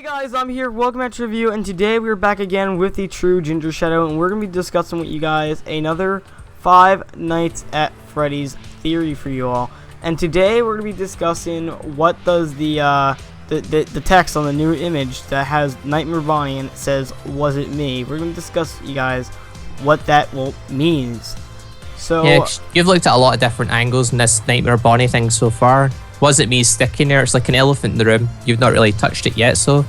Hey guys, I'm here, welcome back to review, and today we're back again with the True Ginger Shadow, and we're going to be discussing with you guys another Five Nights at Freddy's theory for you all. And today we're going to be discussing what does the text on the new image that has Nightmare Bonnie and it says, "Was it me?" We're going to discuss with you guys what that means. So yeah, you've looked at a lot of different angles in this Nightmare Bonnie thing so far. Was it me sticking there? It's like an elephant in the room. You've not really touched it yet, so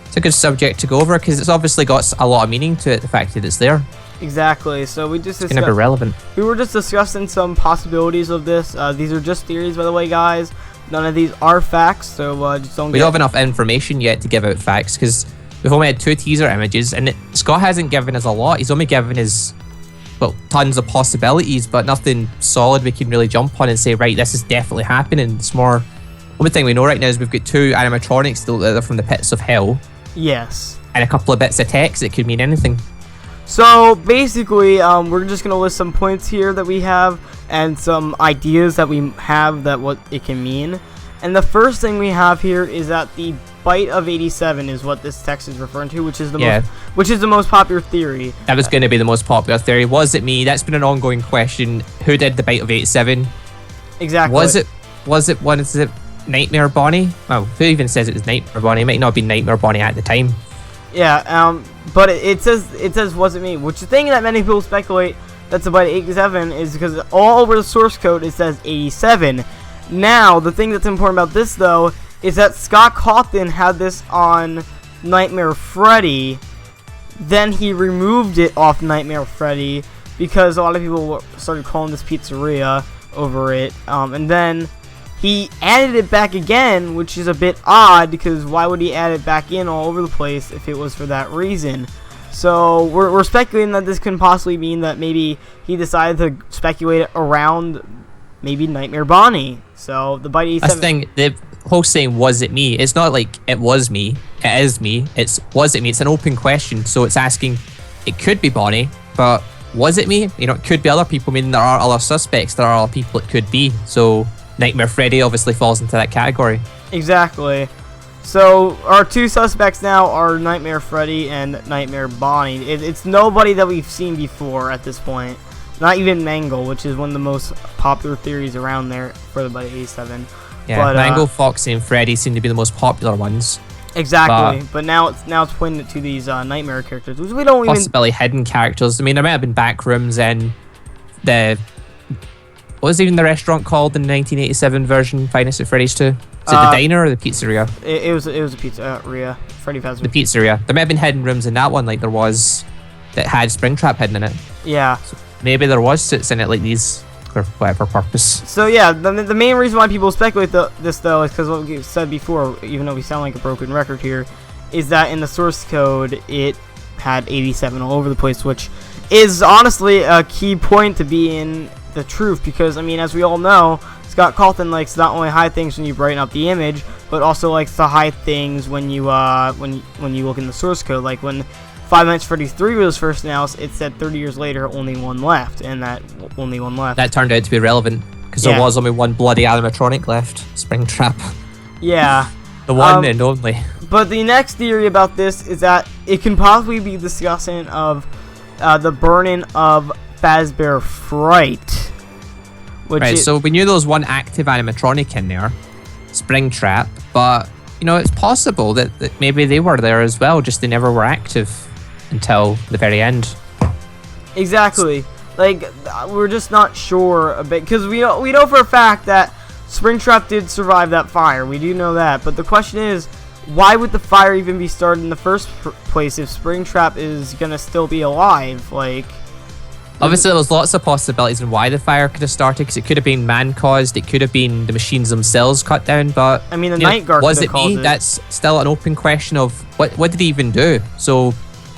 it's a good subject to go over because it's obviously got a lot of meaning to it, the fact that it's there. Exactly. So we just it's gonna be relevant. We were just discussing some possibilities of this. These are just theories, by the way, guys. None of these are facts, so just don't. We don't have enough information yet to give out facts because we've only had 2 teaser images, and Scott hasn't given us a lot. He's only given us, well, tons of possibilities, but nothing solid we can really jump on and say, right, this is definitely happening. It's more, one thing we know right now is we've got 2 animatronics still that are from the pits of hell. Yes. And a couple of bits of text that could mean anything. So basically, we're just gonna list some points here that we have and some ideas that we have that what it can mean. And the first thing we have here is that the bite of 87 is what this text is referring to, which is the most popular theory. That was going to be the most popular theory. Was it me? That's been an ongoing question. Who did the bite of 87? Exactly. Was it Nightmare Bonnie? Well, who even says it was Nightmare Bonnie? It might not have been Nightmare Bonnie at the time. Yeah, but it says was it me? Which the thing that many people speculate that's about 87 is because all over the source code it says 87. Now, the thing that's important about this though is that Scott Cawthon had this on Nightmare Freddy, then he removed it off Nightmare Freddy because a lot of people started calling this pizzeria over it, and then he added it back again, which is a bit odd because why would he add it back in all over the place if it was for that reason? So we're speculating that this could possibly mean that maybe he decided to speculate around maybe Nightmare Bonnie. So the bite 87. That's the thing, the whole saying "was it me?" It's not like it was me, it is me. It's was it me? It's an open question, so it's asking. It could be Bonnie, but was it me? You know, it could be other people. I mean, there are other suspects. There are other people it could be. So Nightmare Freddy obviously falls into that category. Exactly. So our 2 suspects now are Nightmare Freddy and Nightmare Bonnie. It's nobody that we've seen before at this point. Not even Mangle, which is one of the most popular theories around there for the Bite 87. Yeah, but, Mangle, Foxy, and Freddy seem to be the most popular ones. Exactly, but now it's pointing to these Nightmare characters, which we don't possibly hidden characters. I mean, there might have been back rooms in the, what was even the restaurant called in the 1987 version, Five Nights at Freddy's 2? Is it the diner or the pizzeria? It was a pizzeria. Freddy Fazbear. The pizzeria. There might have been hidden rooms in that one, like there was, that had Springtrap hidden in it. Yeah. So maybe there was suits in it like these for whatever purpose. So yeah, the main reason why people speculate this though is because what we said before, even though we sound like a broken record here, is that in the source code it had 87 all over the place, which is honestly a key point to be in the truth because, I mean, as we all know, Scott Cawthon likes not only hide things when you brighten up the image, but also likes to hide things when you when you look in the source code. Like when Five Nights at Freddy's 3 was first announced, it said 30 years later only 1 left, and that only 1 left. That turned out to be relevant because there was only 1 bloody animatronic left, Springtrap. Yeah. The one and only. But the next theory about this is that it can possibly be discussing of the burning of Fazbear Fright. Right, so we knew there was 1 active animatronic in there, Springtrap, but you know, it's possible that maybe they were there as well, just they never were active until the very end. Exactly. Like, we're just not sure a bit, because we know for a fact that Springtrap did survive that fire. We do know that, but the question is, why would the fire even be started in the first place if Springtrap is gonna still be alive? Like, obviously, there's lots of possibilities on why the fire could have started, because it could have been man-caused, it could have been the machines themselves cut down, but I mean, the Night Guard was it me? That's still an open question of what did he even do? So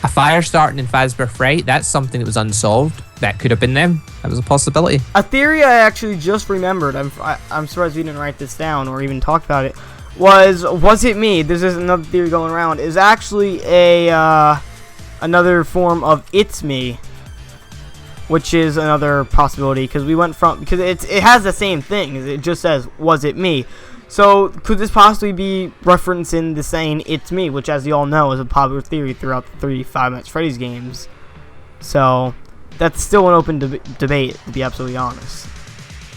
a fire starting in Fazbear Fright, that's something that was unsolved. That could have been them. That was a possibility. A theory I actually just remembered, I'm surprised we didn't write this down or even talk about it, was it me? This is another theory going around, is actually another form of It's Me, which is another possibility because we went from, because it has the same thing, it just says was it me. So could this possibly be referencing the saying "It's me," which, as you all know, is a popular theory throughout the 3 Five Nights at Freddy's games? So that's still an open debate, to be absolutely honest.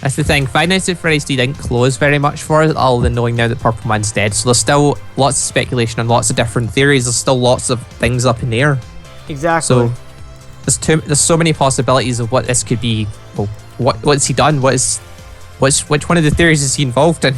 That's the thing. Five Nights at Freddy's 3 didn't close very much for it, other than knowing now that Purple Man's dead. So there's still lots of speculation and lots of different theories. There's still lots of things up in the air. Exactly. So there's so many possibilities of what this could be. Well, what's he done? Which one of the theories is he involved in?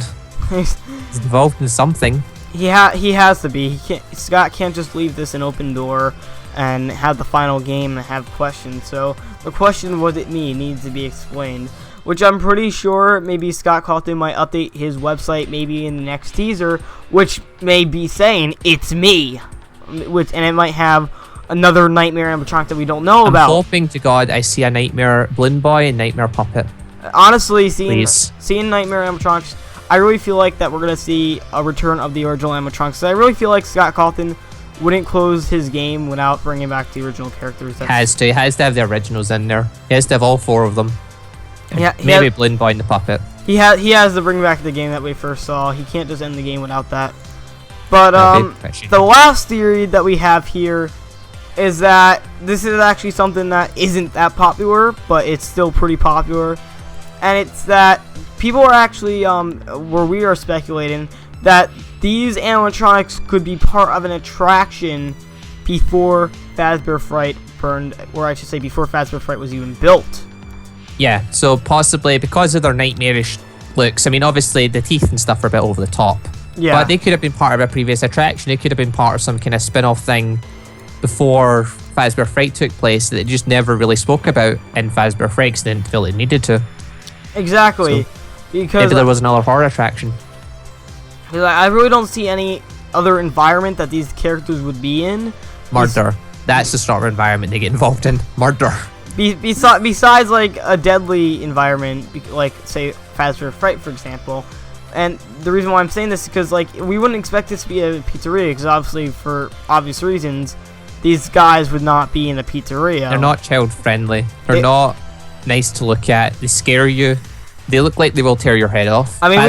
He's involved in something. He has to be. Scott can't just leave this an open door and have the final game and have questions. So the question, was it me, needs to be explained. Which I'm pretty sure maybe Scott Cawthon might update his website maybe in the next teaser, which may be saying it's me, and it might have another Nightmare animatronic that we don't know about. I'm hoping to God I see a Nightmare Balloon Boy and Nightmare Puppet. Honestly, seeing Nightmare animatronics, I really feel like that we're gonna see a return of the original animatronics. So I really feel like Scott Cawthon wouldn't close his game without bringing back the original characters. He has to have the originals in there. He has to have all 4 of them. Yeah, maybe Balloon Boy and the Puppet. He has to bring back the game that we first saw. He can't just end the game without that. But the last theory that we have here is that this is actually something that isn't that popular, but it's still pretty popular, and it's that people are actually where we are speculating that these animatronics could be part of an attraction before Fazbear Fright burned, or I should say before Fazbear Fright was even built. Yeah, so possibly because of their nightmarish looks. I mean, obviously the teeth and stuff are a bit over the top. Yeah. But they could have been part of a previous attraction. They could have been part of some kind of spin-off thing before Fazbear Fright took place that they just never really spoke about in Fazbear Fright because they didn't feel they needed to. Exactly. So because maybe there was another horror attraction. I really don't see any other environment that these characters would be in. Murder. That's the sort of environment they get involved in. Murder. Besides like a deadly environment, like say Fazbear Fright, for example. And the reason why I'm saying this is because like we wouldn't expect this to be a pizzeria, because obviously for obvious reasons, these guys would not be in a pizzeria. They're not child friendly. They're not nice to look at. They scare you. They look like they will tear your head off. I mean,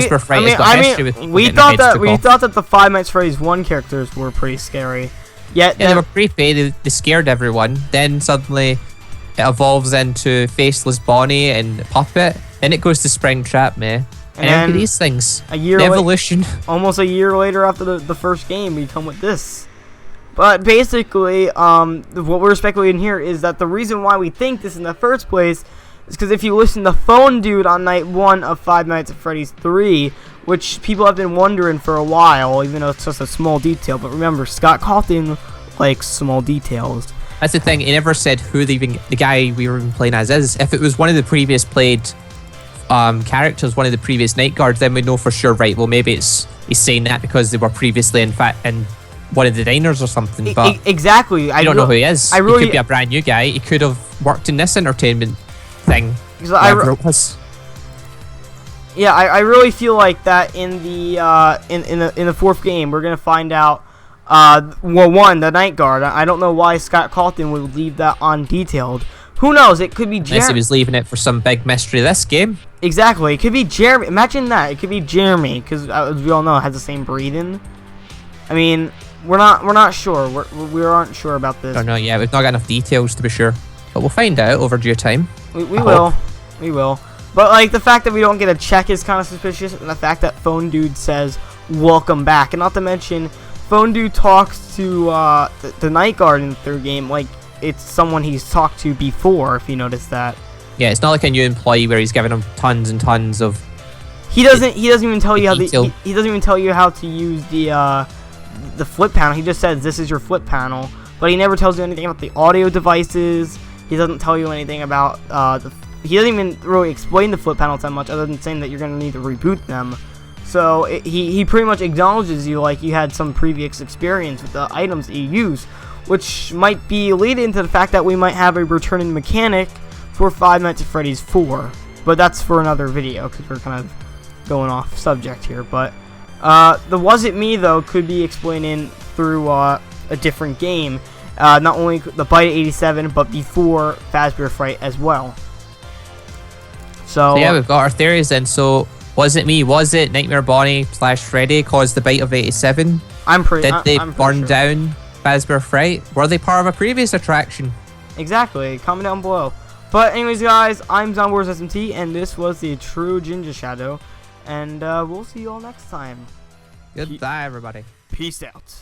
we thought that the Five Nights at Freddy's 1 characters were pretty scary. Yet they were creepy. They scared everyone. Then suddenly it evolves into Faceless Bonnie and Puppet. Then it goes to Springtrap, man. And look at these things. Evolution. Almost a year later after the first game, we come with this. But basically, what we're speculating here is that the reason why we think this in the first place is because if you listen to Phone Dude on night 1 of Five Nights at Freddy's 3, which people have been wondering for a while, even though it's just a small detail. But remember, Scott Cawthon likes small details. That's the thing. He never said who the guy we were even playing as is. If it was one of the previous played characters, one of the previous night guards, then we know for sure. Right? Well, maybe he's saying that because they were previously in one of the diners or something. But exactly, I don't know who he is. He could be a brand new guy. He could have worked in this entertainment thing. I really feel like that in the 4th game we're gonna find out. Well, one, the night guard. I don't know why Scott Cawthon would leave that undetailed. Who knows? It could be Jeremy. Unless he was leaving it for some big mystery this game. Exactly. It could be Jeremy. Imagine that. It could be Jeremy, because as we all know, it has the same breathing. I mean, we're not sure. We aren't sure about this. I don't know. Yeah, we've not got enough details to be sure, but we'll find out over due time. We will. But like the fact that we don't get a check is kind of suspicious, and the fact that Phone Dude says "Welcome back," and not to mention, Phone Dude talks to the night guard in the 3rd game like it's someone he's talked to before. If you notice that. Yeah, it's not like a new employee where he's giving him tons and tons of. He doesn't even tell you how he doesn't even tell you how to use the flip panel. He just says this is your flip panel, but he never tells you anything about the audio devices. He doesn't tell you anything about he doesn't even really explain the flip panels that much, other than saying that you're going to need to reboot them. So he pretty much acknowledges you like you had some previous experience with the items that you use, which might be leading to the fact that we might have a returning mechanic for Five Nights at Freddy's 4. But that's for another video, because we're kind of going off subject here. But the Was It Me, though, could be explaining through a different game. Not only the Bite 87, but before Fazbear Fright as well. So yeah, we've got our theories then. So Was it me? Was it Nightmare Bonnie / Freddy caused the bite of 87? I'm pretty. Did they I'm pretty burn sure. down Fazbear Fright? Were they part of a previous attraction? Exactly. Comment down below. But anyways, guys, I'm Wars SMT, and this was the True Ginger Shadow, and we'll see you all next time. Goodbye, everybody. Peace out.